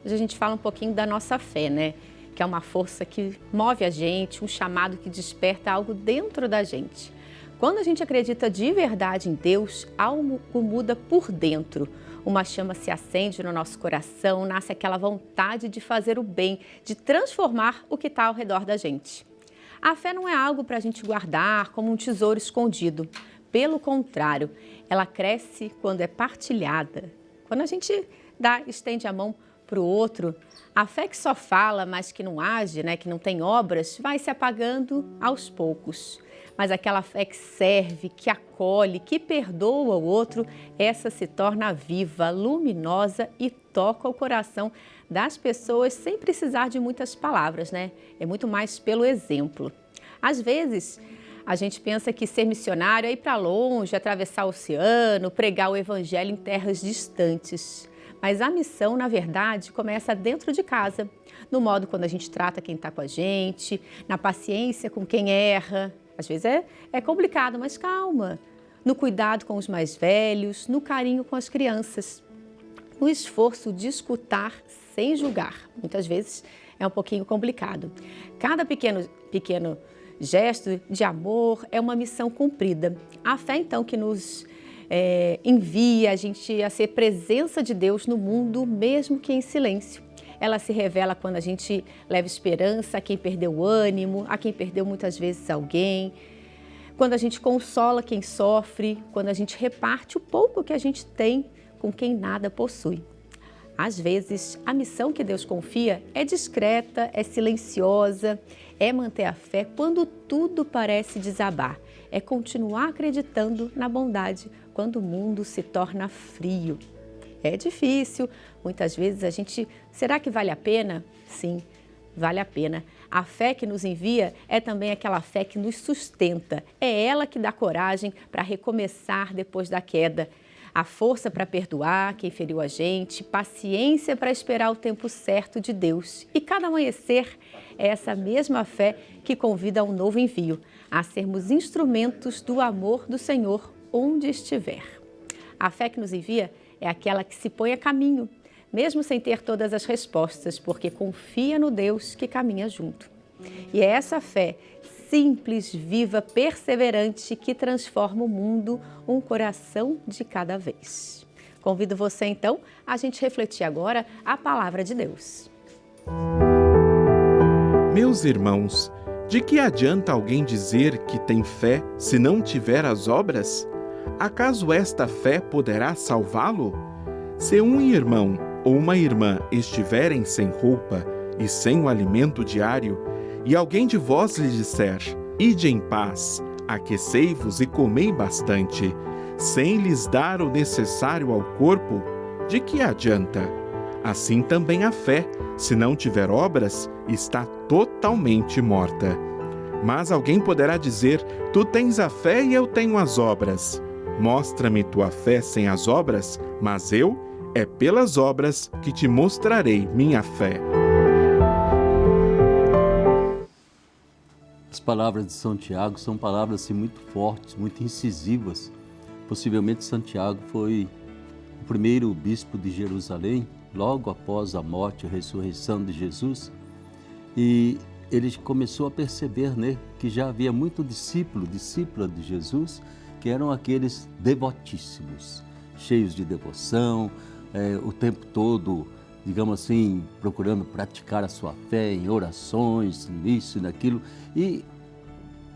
Hoje a gente fala um pouquinho da nossa fé, né? Que é uma força que move a gente, um chamado que desperta algo dentro da gente. Quando a gente acredita de verdade em Deus, algo muda por dentro. Uma chama se acende no nosso coração, nasce aquela vontade de fazer o bem, de transformar o que está ao redor da gente. A fé não é algo para a gente guardar como um tesouro escondido. Pelo contrário, ela cresce quando é partilhada. Quando a gente estende a mão para o outro, a fé que só fala, mas que não age, né, que não tem obras, vai se apagando aos poucos. Mas aquela fé que serve, que acolhe, que perdoa o outro, essa se torna viva, luminosa e toca o coração das pessoas sem precisar de muitas palavras, né? É muito mais pelo exemplo. Às vezes, a gente pensa que ser missionário é ir para longe, atravessar o oceano, pregar o evangelho em terras distantes. Mas a missão, na verdade, começa dentro de casa, no modo quando a gente trata quem está com a gente, na paciência com quem erra. Às vezes é complicado, mas calma. No cuidado com os mais velhos, no carinho com as crianças, no esforço de escutar sem julgar. Muitas vezes é um pouquinho complicado. Cada pequeno gesto de amor é uma missão cumprida. A fé, então, que nos envia a gente a ser presença de Deus no mundo, mesmo que em silêncio. Ela se revela quando a gente leva esperança a quem perdeu o ânimo, a quem perdeu muitas vezes alguém, quando a gente consola quem sofre, quando a gente reparte o pouco que a gente tem com quem nada possui. Às vezes, a missão que Deus confia é discreta, é silenciosa, é manter a fé quando tudo parece desabar, é continuar acreditando na bondade quando o mundo se torna frio. É difícil, muitas vezes a gente, será que vale a pena? Sim, vale a pena. A fé que nos envia é também aquela fé que nos sustenta, é ela que dá coragem para recomeçar depois da queda. A força para perdoar quem feriu a gente, paciência para esperar o tempo certo de Deus. E cada amanhecer é essa mesma fé que convida a um novo envio, a sermos instrumentos do amor do Senhor onde estiver. A fé que nos envia é aquela que se põe a caminho, mesmo sem ter todas as respostas, porque confia no Deus que caminha junto. E é essa fé simples, viva, perseverante, que transforma o mundo, um coração de cada vez. Convido você, então, a gente refletir agora a palavra de Deus. Meus irmãos, de que adianta alguém dizer que tem fé se não tiver as obras? Acaso esta fé poderá salvá-lo? Se um irmão ou uma irmã estiverem sem roupa e sem o alimento diário, e alguém de vós lhe disser, ide em paz, aquecei-vos e comei bastante, sem lhes dar o necessário ao corpo, de que adianta? Assim também a fé, se não tiver obras, está totalmente morta. Mas alguém poderá dizer, tu tens a fé e eu tenho as obras. Mostra-me tua fé sem as obras, mas é pelas obras que te mostrarei minha fé. As palavras de São Tiago são palavras assim, muito fortes, muito incisivas. Possivelmente Santiago foi o primeiro bispo de Jerusalém, logo após a morte e a ressurreição de Jesus. Ele começou a perceber, né, que já havia muito discípula de Jesus, que eram aqueles devotíssimos, cheios de devoção, o tempo todo, digamos assim, procurando praticar a sua fé em orações, nisso e naquilo, e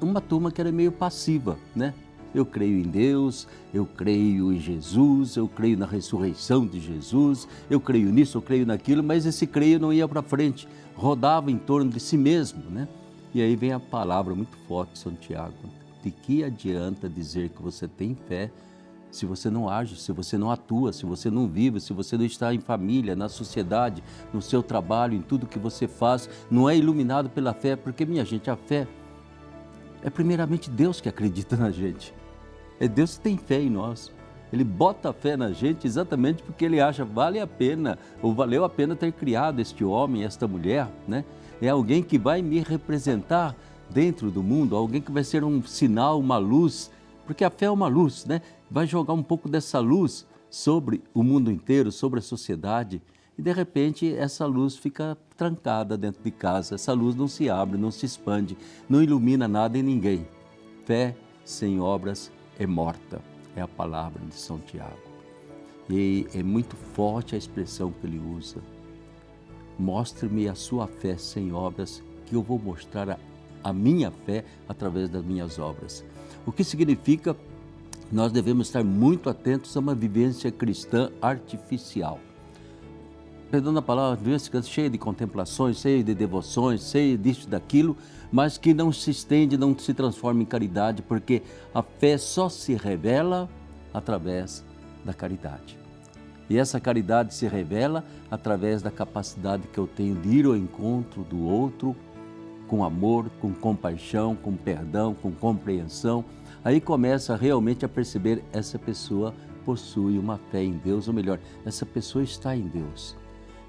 uma turma que era meio passiva, né? Eu creio em Deus, eu creio em Jesus, eu creio na ressurreição de Jesus, eu creio nisso, eu creio naquilo, mas esse creio não ia para frente, rodava em torno de si mesmo, né? E aí vem a palavra muito forte de São Tiago. De que adianta dizer que você tem fé se você não age, se você não atua, se você não vive, se você não está em família, na sociedade, no seu trabalho, em tudo que você faz, não é iluminado pela fé? Porque, minha gente, a fé é primeiramente Deus que acredita na gente. É Deus que tem fé em nós. Ele bota a fé na gente exatamente porque Ele acha vale a pena, ou valeu a pena ter criado este homem, esta mulher, né? É alguém que vai me representar dentro do mundo, alguém que vai ser um sinal, uma luz, porque a fé é uma luz, né? Vai jogar um pouco dessa luz sobre o mundo inteiro, sobre a sociedade. e de repente essa luz fica trancada dentro de casa, essa luz não se abre, não se expande, não ilumina nada em ninguém. Fé sem obras é morta, é a palavra de São Tiago. E é muito forte a expressão que ele usa. Mostre-me a sua fé sem obras, que eu vou mostrar a minha fé através das minhas obras. O que significa que nós devemos estar muito atentos a uma vivência cristã artificial. Perdão a palavra, vivência cheia de contemplações, cheia de devoções, cheia disso e daquilo, mas que não se estende, não se transforma em caridade, porque a fé só se revela através da caridade. E essa caridade se revela através da capacidade que eu tenho de ir ao encontro do outro, com amor, com compaixão, com perdão, com compreensão. Aí começa realmente a perceber essa pessoa possui uma fé em Deus, ou melhor, essa pessoa está em Deus.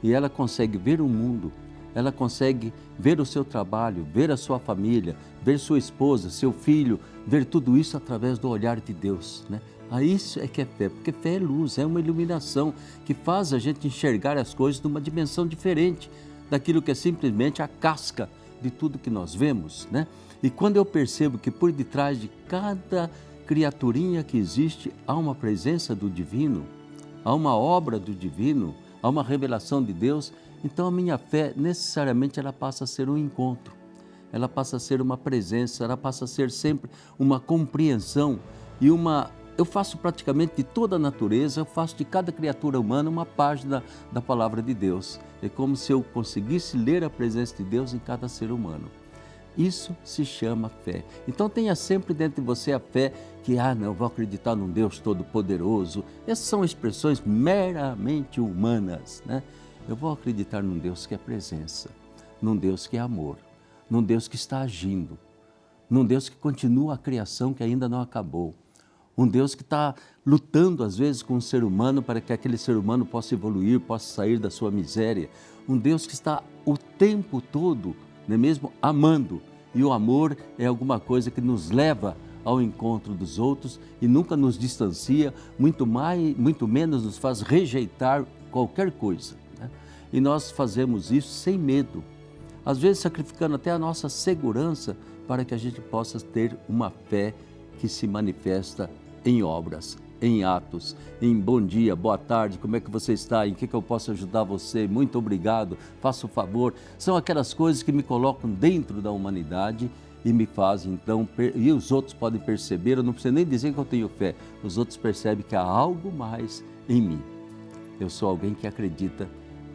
E ela consegue ver o mundo, ela consegue ver o seu trabalho, ver a sua família, ver sua esposa, seu filho, ver tudo isso através do olhar de Deus, né? Isso é que é fé, porque fé é luz, é uma iluminação que faz a gente enxergar as coisas numa dimensão diferente daquilo que é simplesmente a casca de tudo que nós vemos, né? E quando eu percebo que por detrás de cada criaturinha que existe há uma presença do divino, há uma obra do divino, há uma revelação de Deus, então a minha fé necessariamente ela passa a ser um encontro, ela passa a ser uma presença, ela passa a ser sempre uma compreensão e eu faço praticamente de toda a natureza, eu faço de cada criatura humana uma página da palavra de Deus. É como se eu conseguisse ler a presença de Deus em cada ser humano. Isso se chama fé. Então tenha sempre dentro de você a fé que, não, eu vou acreditar num Deus todo-poderoso. Essas são expressões meramente humanas, né? Eu vou acreditar num Deus que é presença, num Deus que é amor, num Deus que está agindo, num Deus que continua a criação que ainda não acabou. Um Deus que está lutando às vezes com o ser humano para que aquele ser humano possa evoluir, possa sair da sua miséria. Um Deus que está o tempo todo, não é mesmo, amando. E o amor é alguma coisa que nos leva ao encontro dos outros e nunca nos distancia, muito menos nos faz rejeitar qualquer coisa, né? E nós fazemos isso sem medo, às vezes sacrificando até a nossa segurança para que a gente possa ter uma fé que se manifesta em obras, em atos, em bom dia, boa tarde, como é que você está, em que eu posso ajudar você, muito obrigado, faça o favor. São aquelas coisas que me colocam dentro da humanidade e me fazem então, e os outros podem perceber, eu não preciso nem dizer que eu tenho fé, os outros percebem que há algo mais em mim. Eu sou alguém que acredita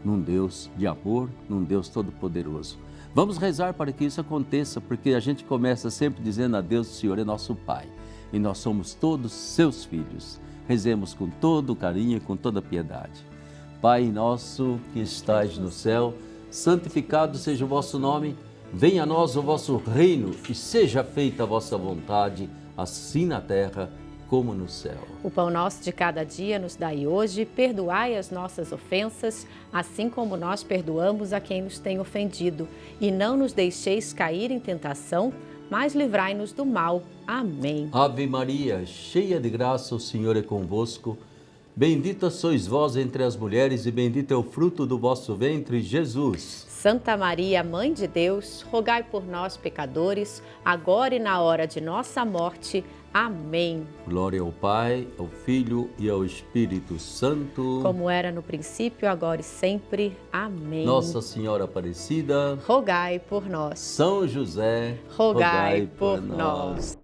num Deus de amor, num Deus todo-poderoso. Vamos rezar para que isso aconteça, porque a gente começa sempre dizendo a Deus, o Senhor é nosso Pai. E nós somos todos seus filhos. Rezemos com todo carinho e com toda piedade. Pai nosso que estais no céu, santificado seja o vosso nome, venha a nós o vosso reino e seja feita a vossa vontade, assim na terra como no céu. O pão nosso de cada dia nos dai hoje, perdoai as nossas ofensas, assim como nós perdoamos a quem nos tem ofendido. E não nos deixeis cair em tentação, mas livrai-nos do mal. Amém. Ave Maria, cheia de graça, o Senhor é convosco. Bendita sois vós entre as mulheres e bendito é o fruto do vosso ventre, Jesus. Santa Maria, Mãe de Deus, rogai por nós, pecadores, agora e na hora de nossa morte. Amém. Glória ao Pai, ao Filho e ao Espírito Santo. Como era no princípio, agora e sempre. Amém. Nossa Senhora Aparecida, rogai por nós. São José, rogai por nós.